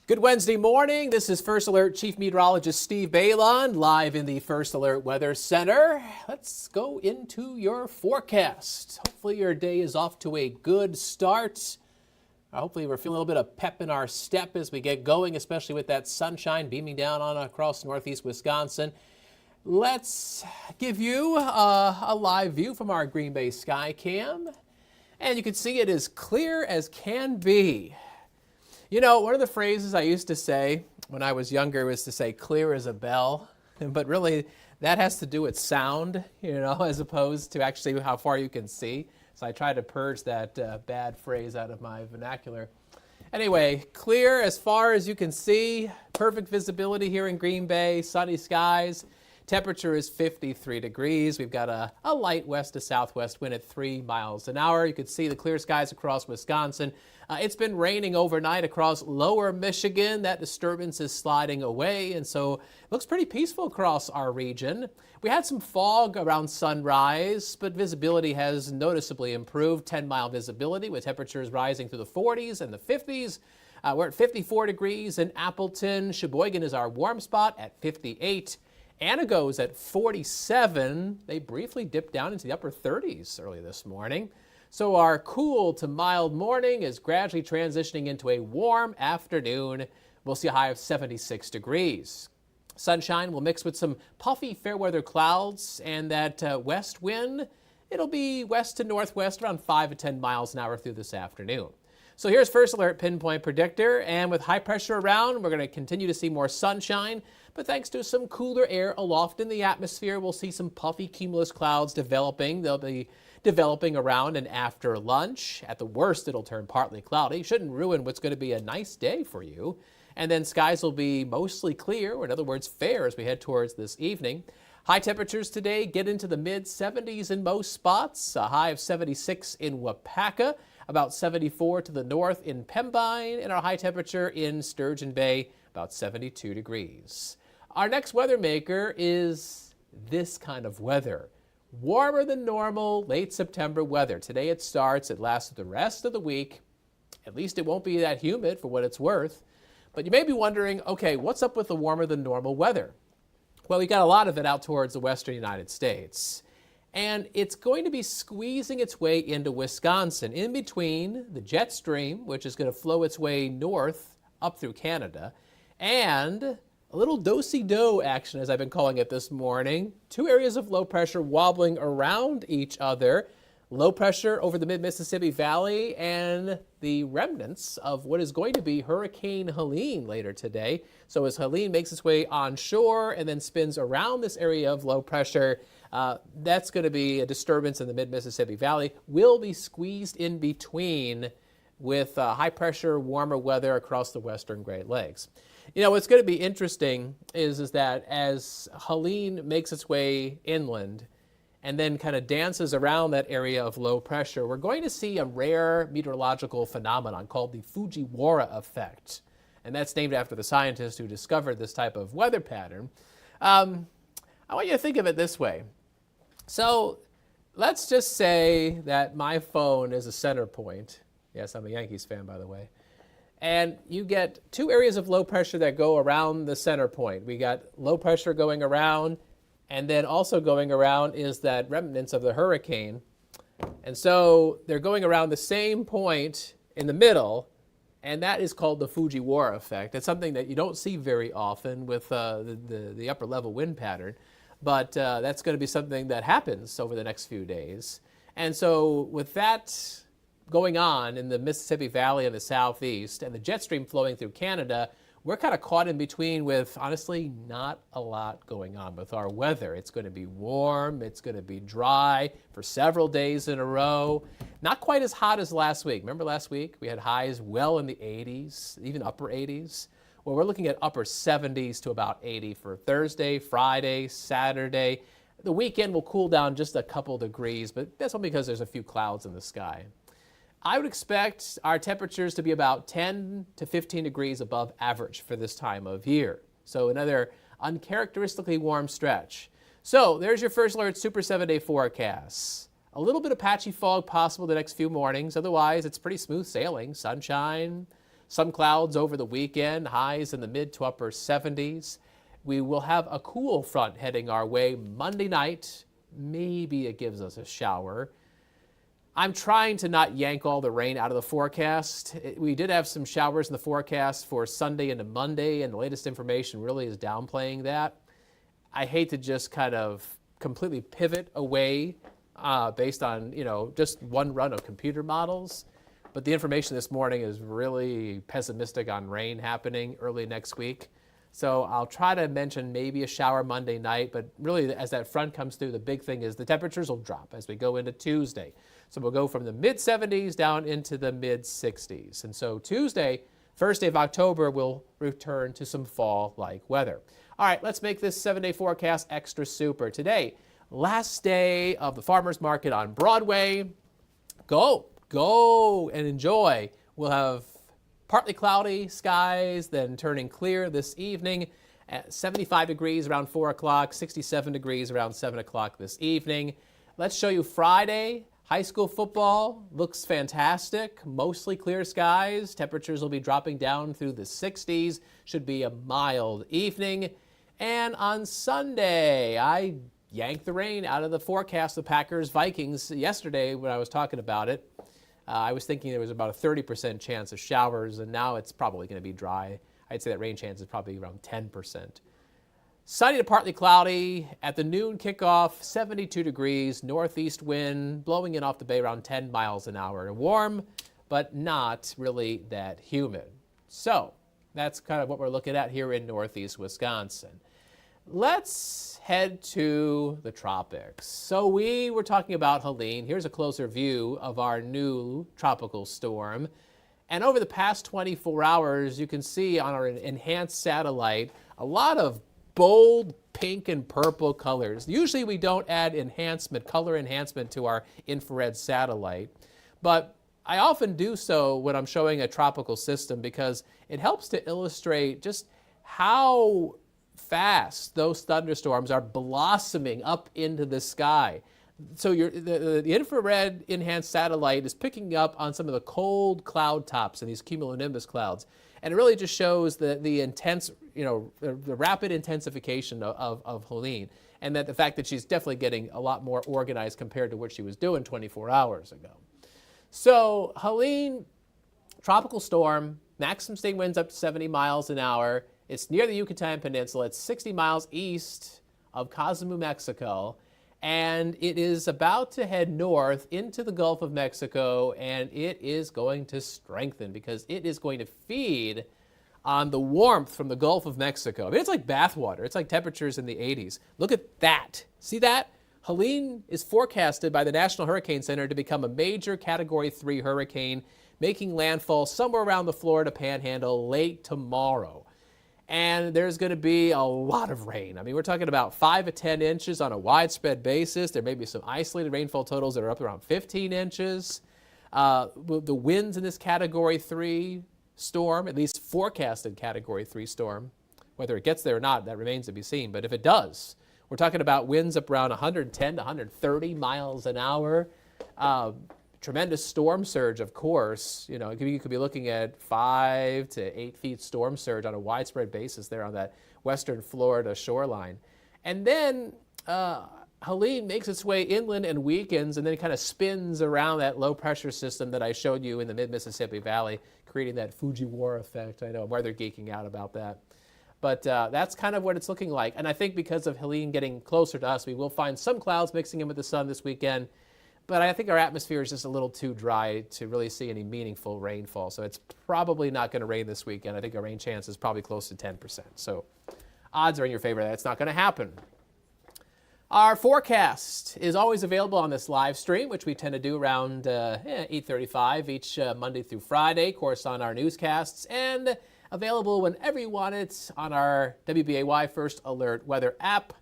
Good Wednesday morning. This is First Alert Chief Meteorologist Steve Beylon live in the First Alert Weather Center. Let's go into your forecast. Hopefully your day is off to a good start. Hopefully we're feeling a little bit of pep in our step as we get going, especially with that sunshine beaming down on across northeast Wisconsin. Let's give you a live view from our Green Bay sky cam. And you can see it is clear as can be. You know, one of the phrases I used to say when I was younger was to say clear as a bell, but really that has to do with sound, as opposed to actually how far you can see. So I try to purge that bad phrase out of my vernacular. Anyway, clear as far as you can see, perfect visibility here in Green Bay, sunny skies. Temperature is 53 degrees. We've got a light west to southwest wind at 3 miles an hour. You can see the clear skies across Wisconsin. It's been raining overnight across lower Michigan. That disturbance is sliding away, and so it looks pretty peaceful across our region. We had some fog around sunrise, but visibility has noticeably improved. 10-mile visibility with temperatures rising through the 40s and the 50s. We're at 54 degrees in Appleton. Sheboygan is our warm spot at 58. Anago's at 47. They briefly dipped down into the upper 30s early this morning. So our cool to mild morning is gradually transitioning into a warm afternoon. We'll see a high of 76 degrees. Sunshine will mix with some puffy fair weather clouds, and that west wind, it'll be west to northwest around 5 to 10 miles an hour through this afternoon. So here's First Alert Pinpoint Predictor, and with high pressure around, we're going to continue to see more sunshine, but thanks to some cooler air aloft in the atmosphere, we'll see some puffy cumulus clouds developing. They'll be developing around and after lunch. At the worst, it'll turn partly cloudy. Shouldn't ruin what's going to be a nice day for you. And then skies will be mostly clear, or in other words, fair, as we head towards this evening. High temperatures today get into the mid-70s in most spots, a high of 76 in Wapaka, about 74 to the north in Pembine, and our high temperature in Sturgeon Bay, about 72 degrees. Our next weather maker is this kind of weather. Warmer than normal, late September weather. Today it starts, it lasts the rest of the week. At least it won't be that humid for what it's worth. But you may be wondering, okay, what's up with the warmer than normal weather? Well, we got a lot of it out towards the western United States. And it's going to be squeezing its way into Wisconsin, in between the jet stream, which is going to flow its way north up through Canada, and a little do-si-do action, as I've been calling it this morning. Two areas of low pressure wobbling around each other. Low pressure over the mid-Mississippi Valley and the remnants of what is going to be Hurricane Helene later today. So as Helene makes its way onshore and then spins around this area of low pressure, that's going to be a disturbance in the mid-Mississippi Valley. Will be squeezed in between with high pressure, warmer weather across the western Great Lakes. You know, what's going to be interesting is that as Helene makes its way inland and then kind of dances around that area of low pressure, we're going to see a rare meteorological phenomenon called the Fujiwara effect. And that's named after the scientist who discovered this type of weather pattern. I want you to think of it this way. So let's just say that my phone is a center point. Yes, I'm a Yankees fan, by the way. And you get two areas of low pressure that go around the center point. We got low pressure going around, and then also going around is that remnants of the hurricane. And so they're going around the same point in the middle, and that is called the Fujiwara effect. It's something that you don't see very often with the upper level wind pattern, but that's going to be something that happens over the next few days. And so with that going on in the Mississippi Valley and the southeast, and the jet stream flowing through Canada, we're kind of caught in between with, honestly, not a lot going on with our weather. It's going to be warm, it's going to be dry for several days in a row. Not quite as hot as last week. Remember last week? We had highs well in the 80s, even upper 80s. Well, we're looking at upper 70s to about 80 for Thursday, Friday, Saturday. The weekend will cool down just a couple degrees, but that's only because there's a few clouds in the sky. I would expect our temperatures to be about 10 to 15 degrees above average for this time of year. So another uncharacteristically warm stretch. So there's your First Alert Super 7-day forecast. A little bit of patchy fog possible the next few mornings. Otherwise, it's pretty smooth sailing. Sunshine, Some clouds over the weekend, highs in the mid to upper 70s. We will have a cool front heading our way Monday night. Maybe it gives us a shower. I'm trying to not yank all the rain out of the forecast. We did have some showers in the forecast for Sunday into Monday, and the latest information really is downplaying that. I hate to just kind of completely pivot away based on, just one run of computer models. But the information this morning is really pessimistic on rain happening early next week. So I'll try to mention maybe a shower Monday night, but really as that front comes through, the big thing is the temperatures will drop as we go into Tuesday. So we'll go from the mid-70s down into the mid-60s. And so Tuesday, first day of October, we'll return to some fall-like weather. All right, let's make this 7-day forecast extra super. Today, last day of the farmers market on Broadway. Go and enjoy. We'll have partly cloudy skies, then turning clear this evening at 75 degrees around 4 o'clock, 67 degrees around 7 o'clock this evening. Let's show you Friday. High school football looks fantastic. Mostly clear skies. Temperatures will be dropping down through the 60s. Should be a mild evening. And on Sunday, I yanked the rain out of the forecast of Packers-Vikings yesterday when I was talking about it. I was thinking there was about a 30% chance of showers, and now it's probably going to be dry. I'd say that rain chance is probably around 10%. Sunny to partly cloudy. At the noon kickoff, 72 degrees, northeast wind, blowing in off the bay around 10 miles an hour. Warm, but not really that humid. So that's kind of what we're looking at here in northeast Wisconsin. Let's head to the tropics. So we were talking about Helene. Here's a closer view of our new tropical storm. And over the past 24 hours, you can see on our enhanced satellite a lot of bold pink and purple colors. Usually we don't add color enhancement to our infrared satellite, but I often do so when I'm showing a tropical system because it helps to illustrate just how fast those thunderstorms are blossoming up into the sky. So the infrared enhanced satellite is picking up on some of the cold cloud tops in these cumulonimbus clouds. And it really just shows the intense, the rapid intensification of Helene, and that the fact that she's definitely getting a lot more organized compared to what she was doing 24 hours ago. So Helene, tropical storm, maximum sustained winds up to 70 miles an hour. It's near the Yucatan Peninsula. It's 60 miles east of Cozumel, Mexico. And it is about to head north into the Gulf of Mexico, and it is going to strengthen because it is going to feed on the warmth from the Gulf of Mexico. I mean, it's like bathwater. It's like temperatures in the 80s. Look at that. See that? Helene is forecasted by the National Hurricane Center to become a major Category 3 hurricane, making landfall somewhere around the Florida Panhandle late tomorrow. And there's going to be a lot of rain. I mean, we're talking about 5 to 10 inches on a widespread basis. There may be some isolated rainfall totals that are up around 15 inches. The winds in this Category 3 storm, at least forecasted Category 3 storm, whether it gets there or not, that remains to be seen. But if it does, we're talking about winds up around 110 to 130 miles an hour. Tremendous storm surge, of course. You could be looking at 5 to 8 feet storm surge on a widespread basis there on that western Florida shoreline. And then Helene makes its way inland and weakens, and then it kind of spins around that low pressure system that I showed you in the mid-Mississippi Valley, creating that Fujiwara effect. I know I'm rather geeking out about that. But that's kind of what it's looking like. And I think because of Helene getting closer to us, we will find some clouds mixing in with the sun this weekend. But I think our atmosphere is just a little too dry to really see any meaningful rainfall. So it's probably not going to rain this weekend. I think our rain chance is probably close to 10%. So odds are in your favor that it's not going to happen. Our forecast is always available on this live stream, which we tend to do around 8:35 each Monday through Friday, of course, on our newscasts, and available whenever you want it on our WBAY First Alert Weather app.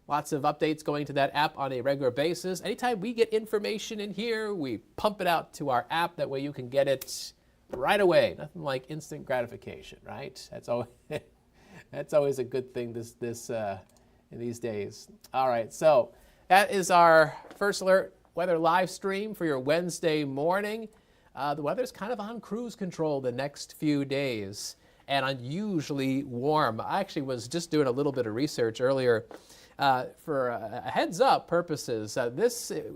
Lots of updates going to that app on a regular basis. Anytime we get information in here, we pump it out to our app. That way you can get it right away. Nothing like instant gratification, right? That's always a good thing in these days. All right, so that is our First Alert Weather live stream for your Wednesday morning. the weather's kind of on cruise control the next few days and unusually warm. I actually was just doing a little bit of research earlier for a heads up purposes.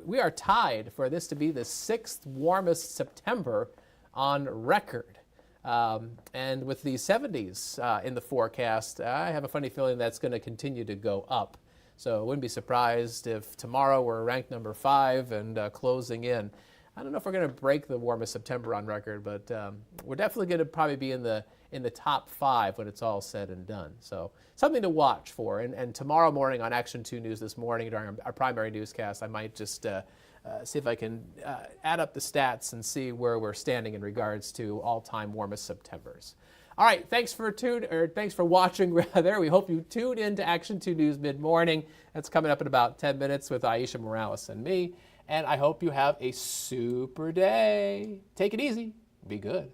We are tied for this to be the 6th warmest September on record. And with the 70s in the forecast, I have a funny feeling that's going to continue to go up. So I wouldn't be surprised if tomorrow we're ranked number 5 and closing in. I don't know if we're going to break the warmest September on record, but we're definitely going to probably be in the top 5 when it's all said and done. So something to watch for. And tomorrow morning on Action 2 News this morning during our primary newscast, I might just see if I can add up the stats and see where we're standing in regards to all-time warmest Septembers. All right, thanks for watching. Rather, we hope you tune in to Action 2 News mid-morning. That's coming up in about 10 minutes with Aisha Morales and me. And I hope you have a super day. Take it easy. Be good.